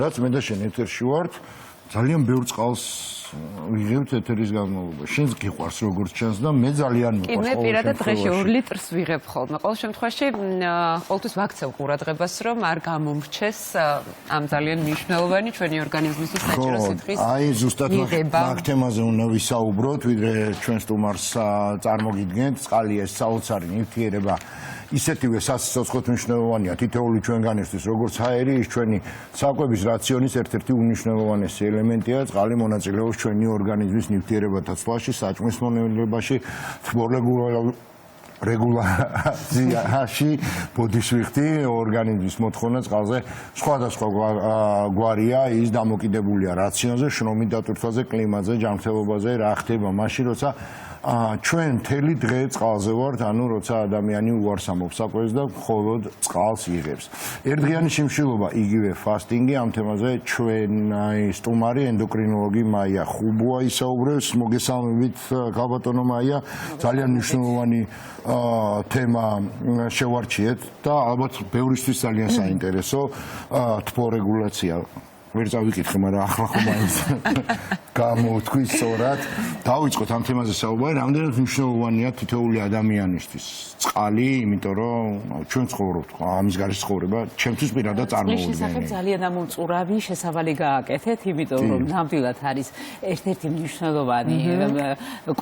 რაც მე და შენ ეთერში ვართ, ძალიან ბევრ წყალს ვიღებთ ეთერის განმავლობაში. შენს გიყვარს როგორც ჩანს და მე ძალიან მიყვარს. კი, მე პირადად დღეში 2 ლიტრს ვიღებ ხოლმე. ყოველ შემთხვევაში ყოველთვის ვაქცევ ყურადღებას, რომ არ გამომრჩეს ამ ძალიან მნიშვნელოვანი ჩვენი ორგანიზმისთვის საჭირო სითხის. აი ზუსტად მაგ თემაზე უნდა ვისაუბროთ, ვიდრე ჩვენ სტუმარს წარმოგიდგენთ, წყალი ეს საოცარი ნივთიერება ისეთივე სასიცოცხლოდ მნიშვნელოვანია თითოეული ჩვენგანისთვის, როგორც აერი, ის ჩვენი საკვების რაციონის ერთ-ერთი უმნიშვნელოვანესი ელემენტია. წყალი მონაწილეობს ჩვენი ორგანიზმის ნივთიერებათა ცვლაში, საჭმლის მონელობაში, რეგულაციაში, ბოდიშვიხტი, ორგანიზმის მოთხოვნა წყალზე სხვადასხვა გვარია, ის დამოკიდებულია რაციონზე, შრომით დატვირთვაზე, კლიმატზე, ჯანმრთელობაზე, რა ხდება მაშინ, როცა ჩვენ მთელი დღე წყალზე ვართ, ანუ როცა ადამიანი უარს ამობს საკვებს და მხოლოდ წყალს იღებს. ერთდღიანი შიმშილობა, იგივე ფასტინგი, ამ თემაზე ჩვენი სტუმარი ენდოკრინოლოგი მაია ხუბოა ისაუბრებს. მოგესალმებით, ქალბატონო მაია, ძალიან მნიშვნელოვანი თემა შევარჩიეთ და ალბათ ბევრისთვის ძალიან საინტერესო თბორეგულაცია. ვერ წავიკითხე, მაგრამ ახლა ხომ მაინც გამოვთქვი სწორად. დავიწყოთ ამ თემაზე საუბარი, რამდენად მნიშვნელოვანია თითოეული ადამიანისთვის წყალი, იმიტომ რომ ჩვენ ცხოვრობთ, ამის გარშე ცხოვრება ჩემთვის პირადად წარმოუდგენელი. შესახებ ძალიან ამომწურავი შესავალი გააკეთეთ, იმიტომ რომ ნამდვილად არის ერთ-ერთი მნიშვნელოვანი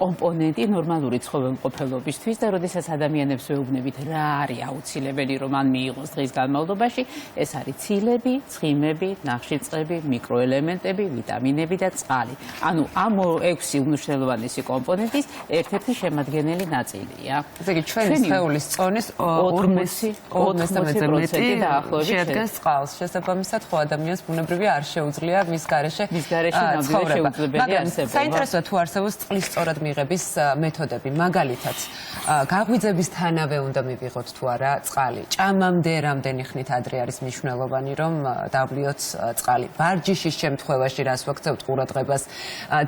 კომპონენტი ნორმალური ცხოველმყოფელობისთვის და როდესაც ადამიანებს ვეუბნებით რა არის აუცილებელი რომ მან მიიღოს დღის განმავლობაში, ეს არის ცილები, ცხიმები, ნახშირწყლები, მიკროელემენტები, ვიტამინები და წყალი. ანუ ამ 6 უმნიშვნელოვანესი კომპონენტის ერთ-ერთი შემადგენელი ნაწილია. ესე იგი ჩვენი სხეულის წონის 40-50%-ზე მეტი შეადგენს წყალს. შესაბამისად, ხო ადამიანს ბუნებრივი არ შეუძლია მის გარეშე ცხოვრება. მაგრამ საინტერესოა თუ არსებობს წყლის სწორად მიღების მეთოდები. მაგალითად, გაღვიძებისთანავე უნდა მივიღოთ თუ არა წყალი. ჭამამდე რამდენი ხნით ადრე არის მნიშვნელოვანი რომ დავლიოთ წყალი. ვარჯიშის შემთხვევაში რას ვაქცევთ ყურადღებას,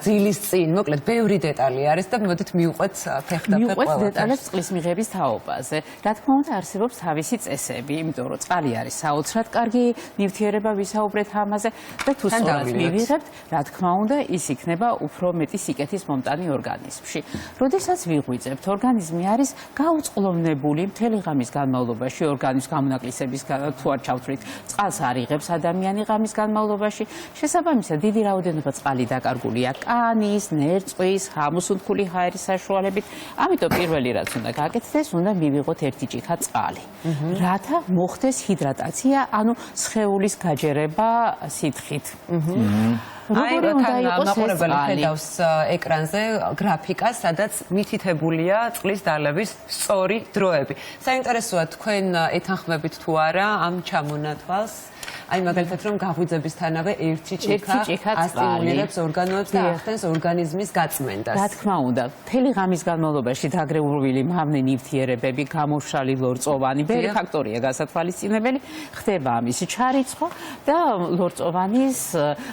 ძილის წინ, მოკლედ ბევრი დეტალი არის და მოდით მივყვეთ ფეხდაფეხ მივყვეთ დეტალებს წყლის მიღების თაობაზე. რა თქმა უნდა, არსებობს თავისი წესები, იმიტომ რომ წყალი არის საოცრად კარგი ნივთიერება, ვისაუბრეთ ამაზე და თუ სწორად მივიღებთ, რა თქმა უნდა, ის იქნება უფრო მეტი სიკეთის მომტანი ორგანიზმში. როდესაც ვიღვიძებთ, ორგანიზმი არის გაუწყლოვნებული მთელი ღამის განმავლობაში, ორგანიზმის გამონაკლისების თუ არ ჩავთვლით, წყალს არ იღებს ადამიანი ღამის განმავლობაში. შესაბამისად, დიდი რაოდენობა წყალი დაკარგულია კანის, ნერწყვის, ჰამუსუნთქული ჰაერის საშუალებით. ამიტომ პირველი რაც უნდა გაკეთდეს, უნდა მივიღოთ 1 ჭიქა წყალი. რათა მოხდეს ჰიდრატაცია, ანუ სხეულის გაჯერება სითხით. აი, მაყურებელი ხედავს ეკრანზე გრაფიკას, სადაც მითითებულია წყლის დალევის სწორი დროები. საინტერესოა თქვენ ეთანხმებით თუ არა ამ ჩამონათვალს? აი მაგალითად რომ გაღვიძებისთანავე 1 ჭიქა ასტიმულირებს ორგანოებს და ახდენს ორგანიზმის გაწმენდას. რა თქმა უნდა, მთელი ღამის განმავლობაში დაგრეული მავნე ნივთიერებები, გამორშალი ლორწოვანი, ბევრი ფაქტორია გასათვალისწინებელი, ხდება ამის ჩარიცხვა და ლორწოვანის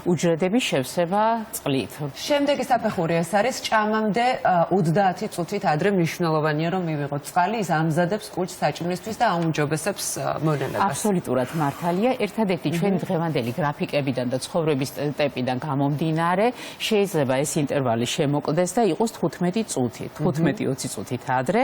უჯრედების შევსება წყლით. შემდეგი საფეხური ეს არის ჭამამდე 30 წუთით ადრე მნიშვნელოვანია რომ მივიღოთ წყალი, ის ამზადებს კუჭს საჭმლისთვის და აუმჯობესებს მონელებას. აბსოლუტურად მართალია. ერთადერთი ჩვენი დღევანდელი გრაფიკებიდან და ცხოვრების ტემპიდან გამომდინარე, შეიძლება ეს ინტერვალი შემოკლდეს და იყოს 15 წუთი, 15-20 წუთით ადრე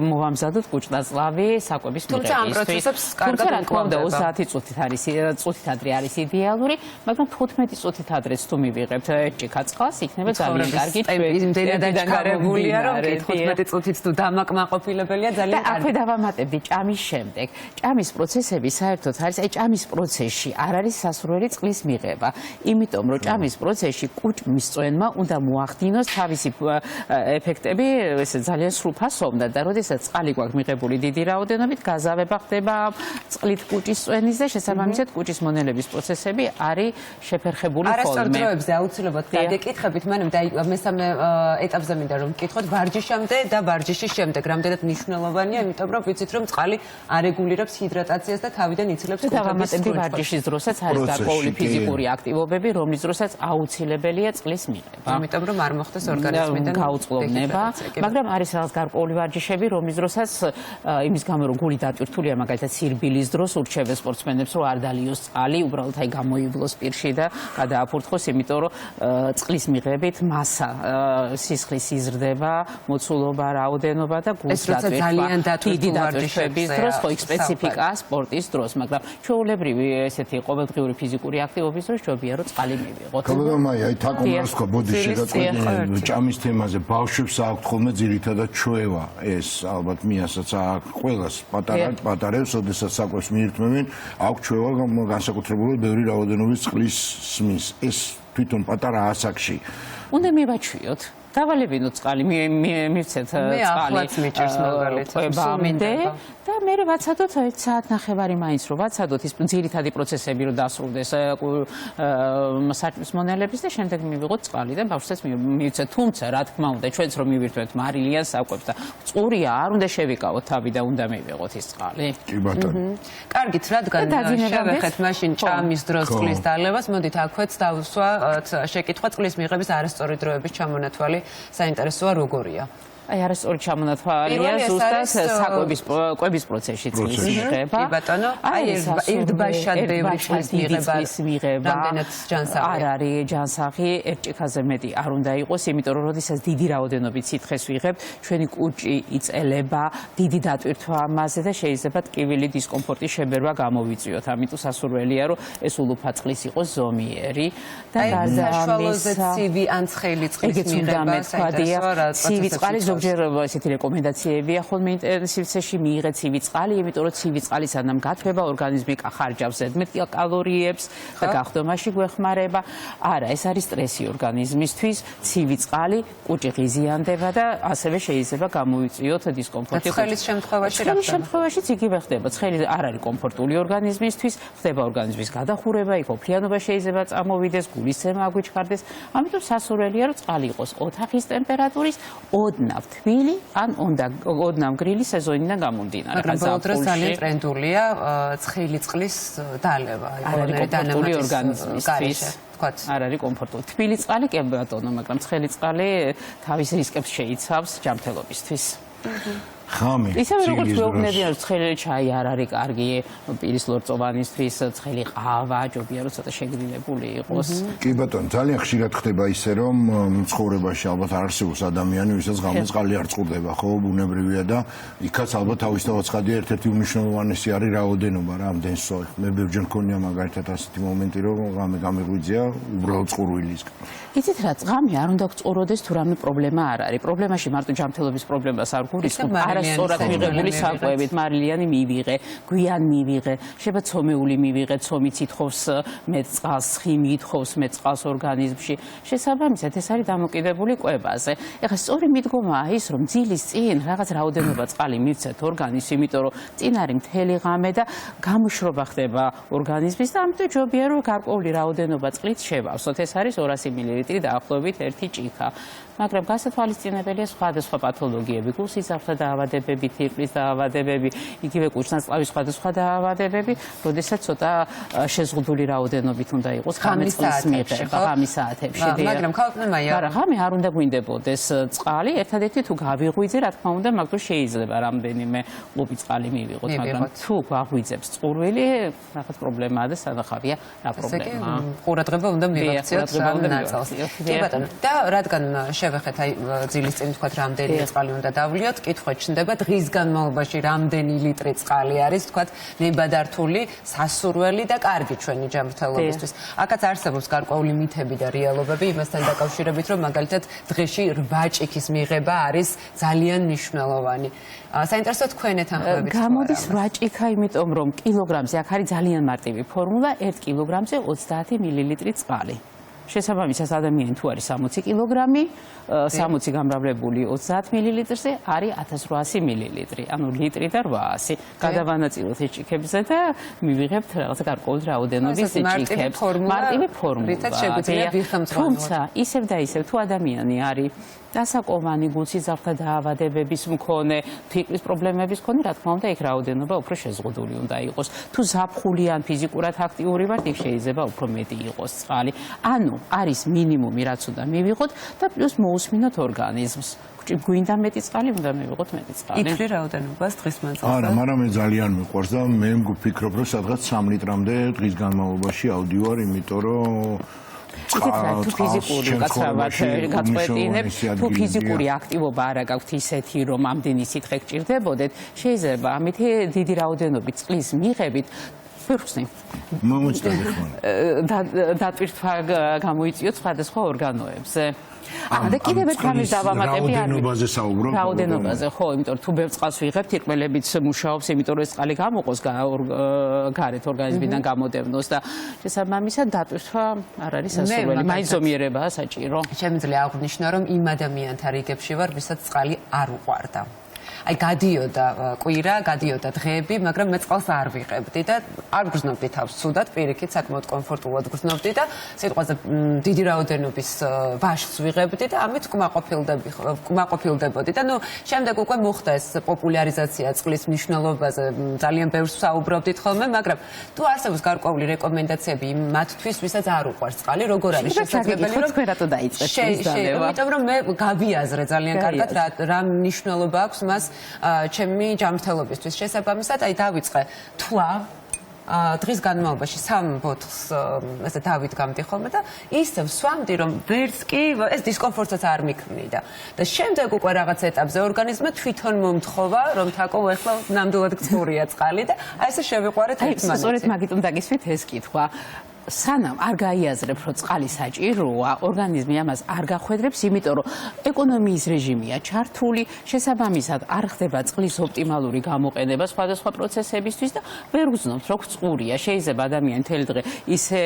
მოვამზადოთ კუჭნაწლავი საკვების მიღებისთვის. თუმცა ამ პროცესებს კარგად უკმაყოფილდება 30 წუთით არის წუთით ადრე არის იდეალური, მაგრამ 15 წუთით ადრეც თუ მივიღებთ ჭიქა წყალს, იქნება ძალიან კარგი იმდენად დაგარებულია, რომ 15 წუთით თუ დამაკმაყოფილებელია ძალიან კარგი. აქვე დავამატებდი ჭამის შემდეგ. ჭამის პროცესები საერთოდ არის, აი ჭამის პროცესში არ არის სასურველი წყლის მიღება. იმიტომ რომ ჭამის პროცესში კუჭმის წვენმა უნდა მოახდინოს თავისი ეფექტები, ესე ძალიან სრულფასოვნად და როდესაც წყალი გვაქვს მიღებული დიდი რაოდენობით, გაზავება ხდება წყლით კუჭის წვენის და შესაბამისად კუჭის მონელების პროცესები არის შეფერხებული ხოლმე. არასწორ დროებზე აუცილებლად დაგეკითხებით, მანამ და მესამე ეტაპზე მინდა რომ ვკითხოთ ვარჯიშამდე და ვარჯიშის შემდეგ რამდენად მნიშვნელოვანია, იმიტომ რომ ვიცით რომ წყალი არეგულირებს ჰიდრატაციას და თავიდან იცილებს კუჭების სრულ ვარჯიშის დროსაც არის გარკვეული ფიზიკური აქტივობები, რომლის დროსაც აუცილებელია წყლის მიღება. იმიტომ რომ არ მოხდეს ორგანიზმიდან გაუწყლობნება, მაგრამ არის რაღაც გარკვეული ვარჯიშები, რომლის დროსაც იმის გამო რომ გული დატვირთულია, მაგალითად სირბილის დროს ურჩევენ სპორტსმენებს რომ არ დალიოს წყალი, უბრალოდ აი გამოივლოს პირში და გადააფურთხოს, იმიტომ რომ წყლის მიღებით მასა სისხლის იზრდება, მოცულობა, რაოდენობა და გულს დატვირთვა. დიდი დატვირთვების დროს ხო იქ სპეციფიკაა სპორტის დროს, მაგრამ ჩვეულებრივი ესეთი ყოველდღიური ფიზიკური აქტივობის დროს ჯობია რომ წყალი მივიღოთ. კოლეგამაი, აი თაკომას ხო ბოდიში გადაწყდა ჭამის თემაზე ბავშვებს აქვს ხოლმე ძირითადად ჩვევა ეს ალბათ მიასაც აქვს ყველას პატარებს, ოდესაც საკვებს მიირთმევენ, აქვს ჩვევა განსაკუთრებულად ბევრი რაოდენობის წყლის სმის. ეს თვითონ პატარა ასაკში უნდა მივაჩვიოთ. დავალებინოთ წყალი, მივცეთ წყალი. მე ახლაც მიჭირს მაგალითად. და მე ვაცადოთ საათნახევარი მაინც რომ ვაცადოთ ის ძირითადი პროცესები რომ დასრულდეს საჭმლის მონელების და შემდეგ მივიღოთ წყალი და ბავშვსაც მივცეთ. თუმცა რა თქმა უნდა ჩვენც რომ მივირთვეთ მარილიან საკვებს და წყურია არ უნდა შევიკავოთ თავი და უნდა მივიღოთ ის წყალი. კი ბატონო. კარგით, რადგან შევეხეთ მაშინ ჭამის დროს წყლის დალევას, მოდით აქვეც დავსვათ შეკითხვა წყლის მიღების არასწორი დროების ჩამონათვალი საინტერესოა როგორია. აი არასწორი ჩამონათვალია ზუსტად კვების პროცესში წყლის მიღება. კი ბატონო, აი ერთბაშად ბევრი წყლის მიღება. რამდენად ჯანსაღი? არ არის ჯანსაღი, ერთ ჭიქაზე მეტი არ უნდა იყოს, იმიტომ რომ როდესაც დიდი რაოდენობით სითხეს ვიღებთ, ჩვენი კუჭი იწელება, დიდი დატვირთვა ამაზე და შეიძლება ტკივილი დისკომფორტის შებერვა გამოვიწვიოთ. ამიტომ სასურველია რომ ეს ულუფა წყლის იყოს ზომიერი და საშუალოზე ცივი ან ცხელი წყლის მიღება საინტერესოა. ცივი წყალი ზოგჯერ ესეთი რეკომენდაციებია ხოლმე ინტენსივში მიიღეთ ცივი წყალი, იმიტომ რომ ცივი წყალი სანამ გათბება ორგანიზმი ხარჯავს ზედმეტ კალორიებს და გახდომაში გვეხმარება. არა, ეს არის სტრესი ორგანიზმისთვის, ცივი წყალი კუჭი ღიზიანდება და ასევე შეიძლება გამოვიწვიოთ დისკომფორტი. ცხელის შემთხვევაში რა ხდება? ცხელის შემთხვევაშიც იგივე ხდება. ცხელი არ არის კომფორტული ორგანიზმისთვის, ხდება ორგანიზმის გადახურება, იქ ოფლიანობა შეიძლება წამოვიდეს, გულისცემა აგვიჩქარდეს. ამიტომ სასურველია რომ წყალი იყოს ოთახის ტემპერატურის ოდნავ თბილი ან ოდნავ გრილი სეზონიდან გამომდინარე. მაგრამ ბოლო დროს ძალიან ტრენდულია ცხელი წყლის დალევა. არ არის კომფორტული ორგანიზმისთვის. არ არის კომფორტული. თბილი წყალი კი ბატონო, მაგრამ ცხელი წყალი თავის რისკებს შეიცავს ჯანმრთელობისთვის. ხამი. ისევე როგორც გვეუბნებიან, ცხელი ჩაი არ არის კარგი პირის ლორწოვანისთვის, ცხელი ყავა ჯობია რომ ცოტა შეგრილებული იყოს. კი ბატონო, ძალიან ხშირად ხდება ისე რომ ცხოვრებაში ალბათ არ არსებობს ადამიანი, ვისაც ღამე წყალი არ წყურდება, ხო, ბუნებრივია და იქაც ალბათ თავისთავად ცხადია ერთ-ერთი უმნიშვნელოვანესი არის რაოდენობა, რამდენს ვსვათ. მე ბევრჯერ მქონია მაგალითად ასეთი მომენტი, რომ ღამე გამიღვიძია უბრალოდ წყურვილისგან. იცით რა, ღამე არ უნდა გწყუროდეს თუ რამე პრობლემა არ არის. პრობლემაში მარტო ჯანმრთელობის პრობლემას არ გულისხმობ. სწორად მიღებული საკვებით, მარილიანი მივიღე, გვიან მივიღე, შეიძლება ცომეული მივიღე, ცომი ითხოვს მეტ წყალს, ცხიმი ითხოვს მეტ წყალს ორგანიზმში. შესაბამისად, ეს არის დამოკიდებული კვებაზე. ეხლა სწორი მიდგომაა ის, რომ ძილის წინ რაღაც რაოდენობა წყალი მივცეთ ორგანიზმს, იმიტომ რომ წინ არის მთელი ღამე და გამოშრობა ხდება ორგანიზმის და ამიტომ ჯობია რომ გარკვეული რაოდენობა წყლით შევავსოთ. ეს არის 200 მილილიტრი დაახლოებით 1 ჭიქა. მაგრამ გასათვალისწინებელია სხვადასხვა პათოლოგიები, გულსისხლძარღვთა დაავადებები, თირკმლის დაავადებები, იგივე კუჭნაწლავის სხვადასხვა დაავადებები, როდესაც ცოტა შეზღუდული რაოდენობით უნდა იყოს ღამის წყლის მიღება, ღამის საათებში. მაგრამ ქალწმენია, არა, ღამე არ უნდა გვინდებოდეს წყალი, ერთადერთი თუ გავიღვიძე, რა თქმა უნდა, მაგ დროს შეიძლება რამდენიმე ლუპი წყალი მივიღოთ, მაგრამ თუ გვაღვიძებს წყურვილი, რაღაც პრობლემაა და სანახავია რა პრობლემაა. ყურადღება უნდა მივაქციოთ ამ ნაწილს. კი ბატონო, და რადგან შევეხეთ აი ძილის წინ თქვათ რამდენი წყალი უნდა დავლიოთ, კითხვა ჩნდება დღის განმავლობაში რამდენი ლიტრი წყალი არის თქვათ ნებადართული, სასურველი და კარგი ჩვენი ჯანმრთელობისთვის. აქაც არსებობს გარკვეული მითები და რეალობები იმასთან დაკავშირებით, რომ მაგალითად დღეში 8 ჭიქის მიღება არის ძალიან მნიშვნელოვანი. საინტერესო თქვენ ეთანხმებით. გამოდის 8 ჭიქა, იმიტომ რომ კილოგრამზე აქ არის ძალიან მარტივი ფორმულა, 1 კილოგრამზე 30 მილილიტრი წყალი. შესაბამისად ადამიანი თუ არის 60 კილოგრამი, 60 გამრავლებული 30 მილilitrზე არის 1800 მილილიტრი, ანუ ლიტრი და 800. გადავანაწილოთ ეს ჭიქებზე და მივიღებთ რაღაცა გარკვეული რაოდენობის ჭიქებს. მარტივი ფორმულა. თუმცა ისევ და ისევ თუ ადამიანი არის დასაკოვანი გულსიძახთა დაავადებების მქონე, ფიქრის პრობლემების მქონე, რა თქმა უნდა, იქ რაოდენობა უფრო შეზღუდული უნდა იყოს. თუ ზაფხული ან ფიზიკურად აქტიური ვართ, იქ შეიძლება უფრო მეტი იყოს წყალი. ანუ არის მინიმუმი, რაც უნდა მივიღოთ და პლუს მოусმინოთ ორგანიზმს. გვინდა მეტი წყალი, უნდა მივიღოთ მეტი წყალი. ითვლი რაოდენობას დღის მანძილზე? არა, მაგრამ მე ძალიან მიყვარს და მე ვფიქრობ, რომ სადღაც 3 ლიტრამდე დღის განმავლობაში ავდივარ, იმიტომ რომ თუ ფიზიკური გაცრავად გაწყვეტინებ, თუ ფიზიკური აქტივობა არ გაქვთ ისეთი, რომ ამდენი სითხე გჭირდებოდეთ, შეიძლება ამით დიდი რაოდენობით წყლის მიღებით ვერხსნი. მომწდები ხო? დატვირთვა გამოიწვიოთ სხვადასხვა ორგანოებზე. და კიდევ ერთ რამეს დავამატები არის რაოდენობაზე საუბრობ. რაოდენობაზე, ხო, იმიტომ რომ თუ ბევრ წყალს ვიღებთ, ირკმელებიც მუშაობს, იმიტომ რომ ეს წყალი გამოყოს გარეთ ორგანიზმიდან გამოდევნოს და შესაბამისად დატვირთვა არ არის სასურველი. მაინცომიერებაა საჭირო. შემიძლია აღვნიშნო, რომ იმ ადამიანთა რიგებში ვარ, ვისაც წყალი არ უყვარდა. აი გადიოდა კვირა, გადიოდა დღეები, მაგრამ მე წყალს არ ვიღებდი და არ გრძნობდი თავს ცუდად, პირიქით საკმაოდ კომფორტულად გრძნობდი და სიტყვაზე დიდი რაოდენობის ვაშლს ვიღებდი და ამით კმაყოფილდებოდი და ნუ შემდეგ უკვე მოხდა ეს პოპულარიზაცია წყლის მნიშვნელობაზე, ძალიან ბევრს საუბრობდით ხოლმე, მაგრამ თუ არსებობს გარკვეული რეკომენდაციები მათთვის, ვისაც არ უყვარს წყალი, როგორ არის შესაძლებელი რომ თქვენათო დაიწყეთ ის დანება. იმიტომ რომ მე გავიაზრე ძალიან კარგად რა მნიშვნელობა აქვს მას ჩემი ჯანმრთელობისთვის. შესაბამისად, აი დავიწყე თვლა დღის განმავლობაში 3 ბოთლს ესე დავიდგამდი ხოლმე და ისევ სვამდი, რომ ვერც კი ეს დისკომფორტსაც არ მიქმნიდა. და შემდეგ უკვე რაღაც ეტაპზე ორგანიზმმა თვითონ მომთხოვა, რომ თაკო ახლა ნამდვილად გწურია წყალი და აი ესე შევიყვარეთ ერთმანეთს. სწორედ მაგიტომ დაგისვით ეს კითხვა. სანამ არ გაიაზრებ, რომ წყალი საჭიროა, ორგანიზმი ამას არ გახვედრებს, იმიტომ რომ ეკონომიის რეჟიმია ჩართული, შესაბამისად არ ხდება წყლის ოპტიმალური გამოყენება სხვადასხვა პროცესებისთვის და ვერ გრძნობთ, რომ წყურია. შეიძლება ადამიანი მთელი დღე ისე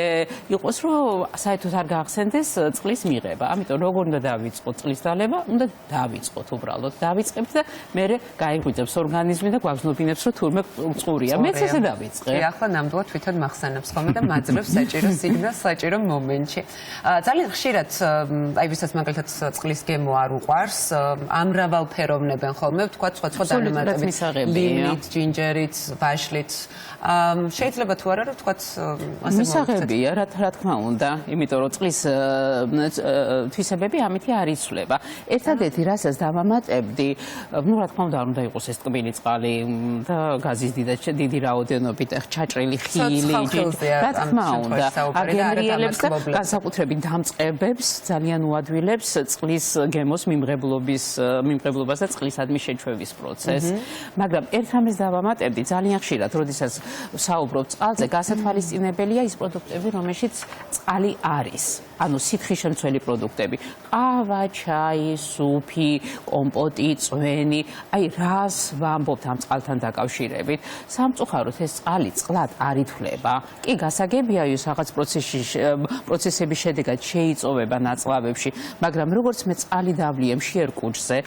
იყოს, რომ საერთოდ არ გაახსენდეს წყლის მიღება. ამიტომ როგორ უნდა დავიწყოთ წყლის დალევა? უნდა დავიწყოთ უბრალოდ. დავიწყებთ და მერე გაიღვიძებს ორგანიზმი და გვაგზნობინებს, რომ თურმე წყურია. მეც ესე დავიწყე. ახლა ნამდვილად თვითონ მახსენებს ხოლმე და მაძლევს საჭირო სიგნალს საჭირო მომენტში. ძალიან ხშირად აი ვისაც მაგალითად წყლის გემო არ უყვარს, ამრავალფეროვნებენ ხოლმე, ვთქვათ სხვა დანამატებით, ლიმით, ჯინჯერით, ვაშლით. შეიძლება თუ არა რომ ვთქვათ ასე მისაღებია, რა თქმა უნდა, იმიტომ რომ წყლის თვისებები ამითი არ იცვლება. ერთადერთი რასაც დავამატებდი, ну რა თქმა უნდა არ უნდა იყოს ეს ტკბილი წყალი და გაზის დიდი რაოდენობით ჩაჭრილი ხილი, რა თქმა უნდა, აგენრიელებს და განსაკუთრებით დამწყებებს ძალიან უადვილებს წყლის გემოს მიმღებლობას და წყლისადმი შეჩვევის პროცესს. მაგრამ ერთ ამას დავამატებდი ძალიან ხშირად, როდესაც საუბრობ წყალზე, გასათვალისწინებელია ის პროდუქტები, რომელშიც წყალი არის. ანუ სითხიშემცველი პროდუქტები. ყავა, ჩაი, სუფი, კომპოტი, წვენი, აი რას ვამბობთ ამ წყალთან დაკავშირებით? სამწუხაროდ ეს წყალი წყლად არ ითვლება. კი, გასაგებია ის რაღაც პროცესების შედეგად შეიწოვება ნაწლავებში, მაგრამ როგორც მე წყალი დავლია მშიერ კუჭზე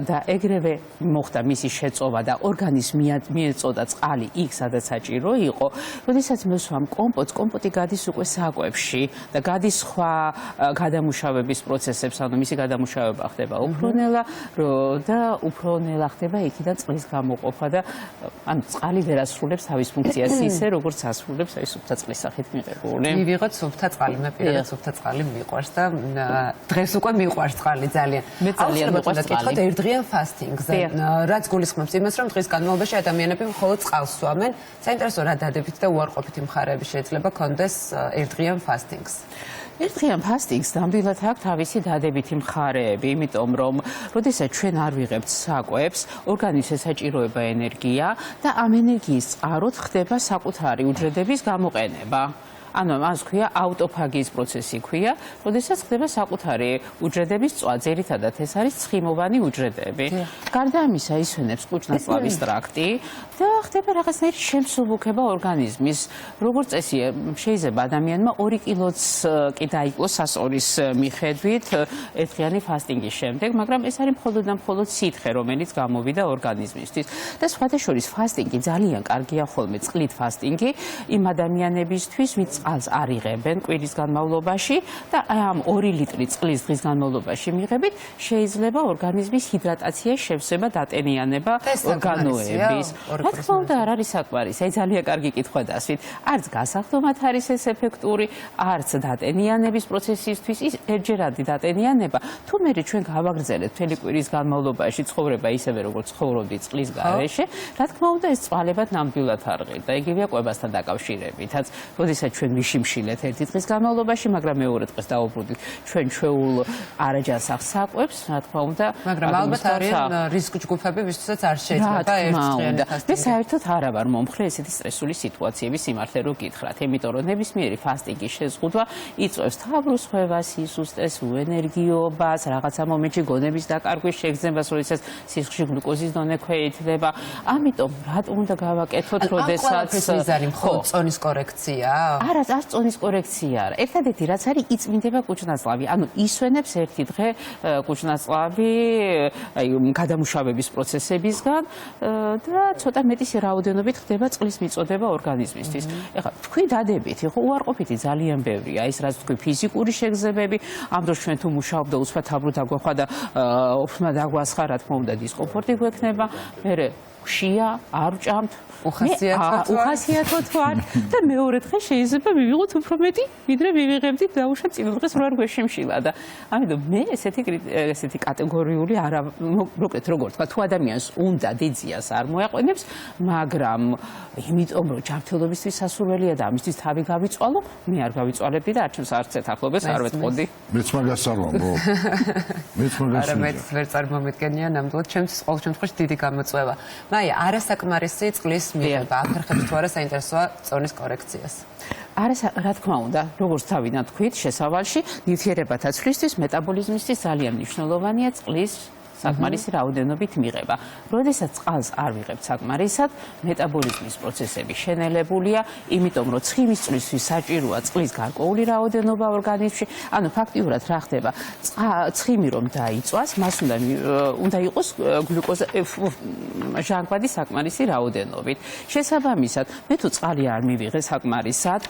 და ეგრევე მოხდა მისი შეწოვა და ორგანიზმი მიეწოდა წყალი იქ, სადაც საჭირო იყო. როდესაც მე ვსვამ კომპოტს, კომპოტი გადის უკვე საკვებში და გადის სხვა გადამუშავების პროცესებს, ანუ მისი გადამუშავება ხდება უფრო ნელა და უფრო ნელა ხდება იქიდან წყლის გამოყოფა და ანუ წყალი ვერ ასრულებს თავის ფუნქციას ისე, როგორც ასრულებს აი სუფთა წყლის სახით მიღებული. მივიღოთ სუფთა წყალი, მე პირადად სუფთა წყალი მიყვარს და დღეს უკვე მიყვარს წყალი ძალიან. მე ძალიან მიყვარს წყალი. კითხოთ ერთდღიან ფასტინგზე. რაც გულისხმობს იმას, რომ დღის განმავლობაში ადამიანები მხოლოდ წყალს სვამენ. საინტერესო რა დადებითი და უარყოფითი მხარეები შეიძლება კონდეს ერთდღიან ფასტინგს. ერთდღიან ფასტინგს ნამდვილად აქვს თავისი დადებითი მხარეები, იმიტომ რომ როდესაც ჩვენ არ ვიღებთ საკვებს, ორგანიზმს ესაჭიროება ენერგია და ამ ენერგიის წყაროდ ხდება საკუთარი უჯრედების გამოყენება. ანუ მას ქვია ავტოფაგიის პროცესი ქვია, როდესაც ხდება საკუთარი უჯრედების წვა, ძირითადად ეს არის ცხიმოვანი უჯრედები. გარდა ამისა ისვენებს კუჭ-ნაწლავის ტრაქტი და ხდება რაღაცნაირი შემსუბუქება ორგანიზმის. როგორც წესია, შეიძლება ადამიანმა 2 კილოც კი დაიკლოს სასწორის მიხედვით ერთდღიანი ფასტინგის შემდეგ, მაგრამ ეს არის მხოლოდ და მხოლოდ სითხე, რომელიც გამოვიდა ორგანიზმისთვის. და სხვადასხვა ფასტინგი ძალიან კარგია ხოლმე წყლით ფასტინგი იმ ადამიანებისთვის, ვინც წყალს არ იღებენ კვირის განმავლობაში და ამ 2 ლიტრი წყლის დღის განმავლობაში მიღებით შეიძლება ორგანიზმის ჰიდრატაციის შევსება, დატენიანება ორგანოების. რა თქმა უნდა, არ არის საკმარისი. აი ძალიან კარგი კითხვა დასვით. არც გასახდომად არის ეს ეფექტური, არც დატენიანების პროცესისთვის ის ერთჯერადი დატენიანება. თუ მე ჩვენ გავაგრძელებთ მთელი კვირის განმავლობაში ცხოვრება ისევე როგორც ცხოვრობდი წყლის გარეშე, რა თქმა უნდა ეს წყალებად ნამდვილად არ ღირდა. იგივეა კვებასთან დაკავშირებითაც. როდესაც ჩვენ ვიშიმშილეთ ერთი დღის განმავლობაში, მაგრამ მეორე დღეს დაუბრუნდით ჩვენ ჩვეულ არაჯანსაღ საკვებს, რა თქმა უნდა, მაგრამ ალბათ არიან რისკ ჯგუფები, ვისთვისაც არ შეიძლება ერთდღიანი ფასტინგი. მე საერთოდ არა ვარ მომხრე ესეთი სტრესული სიტუაციების სიმართლე რო გითხრათ, იმიტომ რომ ნებისმიერი ფასტინგის შეზღუდვა იწვევს თავბრუსხვევას, სისუსტეს, უენერგიობას, რაღაცა მომენტში გონების დაკარგვის შეგრძნებას, როდესაც სისხლში გლუკოზის დონე ქვეითდება. ამიტომ რატომ უნდა გავაკეთოთ, როდესაც მიზანი მხოლოდ წონის კორექცია? არა, არ წონის კორექცია არა. ერთადერთი რაც არის, იწმინდება კუჭნაწლავი. ანუ ისვენებს ერთი დღე კუჭნაწლავი აი გადამუშავების პროცესებისგან და ცოტა მეტის რაოდენობით ხდება წყლის მიწოდება ორგანიზმისთვის. ეხლა თქვი დადებით, ხო უარყოფითი ძალიან ბევრია, ის რაც თქვი ფიზიკური შეგრძნებები, ამ დროს ჩვენ თუ მუშაობ და უცბად თაბლო დაგვეხვა და ოფმა დაგვასხა, რა თქმა უნდა, დისკომფორტი გვექნება, მერე ხშია, არ ვჭამთ, უხასიათოთ ვარ და მეორე დღე შეიძლება მივიღოთ უფრო მეტი, ვიდრე მივიღებდით დაუშვათ წინა დღეს რო არ გვეშიმშილა და ამიტომ მე ესეთი კატეგორიული არა მოკლედ როგორ თქვა, თუ ადამიანს უნდა დიდზიას არ მოაყენებს, მაგრამ იმიტომ რომ ჯანმრთელობისთვის სასურველია და ამისთვის თავი გავიწვალო, მე არ გავიწვალებდი და არჩევს არც ერთ ახლობელს არ ვეთყოდი. მეც მაგას არ ვამბობ. მეც მაგას არა მეც ვერ წარმომიდგენია ნამდვილად ჩემს ყოველ შემთხვევაში დიდი გამოწვევა. მაია, არასაკმარისი წყლის მიღება აფერხებს თუ არა საინტერესოა წონის კორექციას. რა თქმა უნდა, როგორც თავიდან თქვით, შესავალში ნივთიერებათა ცვლისთვის, მეტაბოლიზმისთვის ძალიან მნიშვნელოვანია წყლის საკმარისი რაოდენობით მიღება. როდესაც წყალს არ ვიღებთ საკმარისად, მეტაბოლიზმის პროცესები შენელებულია, იმიტომ რომ ცხიმის წვლისთვის საჭიროა წყლის გარკვეული რაოდენობა ორგანიზმში. ანუ ფაქტიურად რა ხდება? ცხიმი რომ დაიწვას, მას უნდა იყოს გლუკოზა ჟანგბადის საკმარისი რაოდენობით. შესაბამისად, მე თუ წყალი არ მივიღე საკმარისად,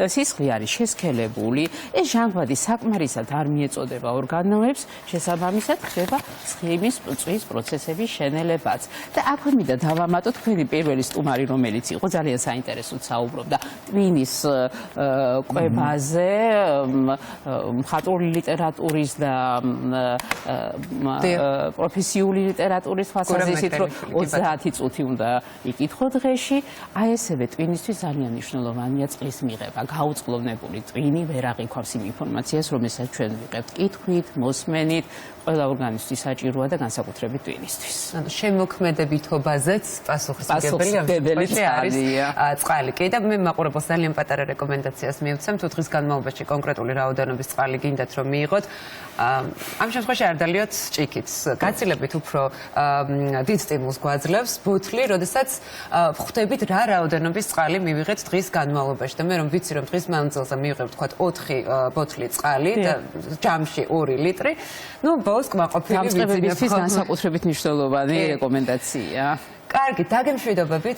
სისხლი არის შესქელებული, ეს ჟანგბადი საკმარისად არ მიეწოდება ორგანოებს, შესაბამისად ხდება ცხიმის წვის პროცესების შენელებაც. და აქვე მინდა დავამატოთ თქვენი პირველი სტუმარი, რომელიც იყო ძალიან საინტერესოდ საუბრობდა ტვინის კვებაზე, მხატვრული ლიტერატურის და პროფესიული ლიტერატურის თვალსაზრისით, რომ 30 წუთი უნდა იკითხო დღეში, აი ესევე ტვინისთვის ძალიან მნიშვნელოვანია წყლის მიღება. გაუწყლოვნებული ტვინი ვერ აღიქვამს იმ ინფორმაციას, რომელსაც ჩვენ ვიღებთ კითხვით, მოსმენით, ყველა ორგანიზმის საჭიროა და განსაკუთრებით ტვინისთვის. ანუ შემოქმედებითობაზეც პასუხისმგებელი არის წყალი. კი და მე მაყურებელს ძალიან პატარა რეკომენდაციას მივცემ, თუ დღის განმავლობაში კონკრეტული რაოდენობის წყალი გინდათ რომ მიიღოთ, ამ შემთხვევაში არ დალიოთ ჭიქით. გაცილებით უფრო დიდ სტიმულს გვაძლევს ბოთლი, როდესაც ხვდებით რა რაოდენობის წყალი მივიღეთ დღის განმავლობაში და მე რომ ვიცი რომ დღის მანძილზე მივიღებ თქვა 4 ბოთლი წყალი და ჯამში 2 ლიტრი, ნუ ბოლოს კმაყოფილი გამწყებებისთვის განსაკუთრებით მნიშვნელოვანი რეკომენდაცია. კარგი, დაგემშვიდობებით.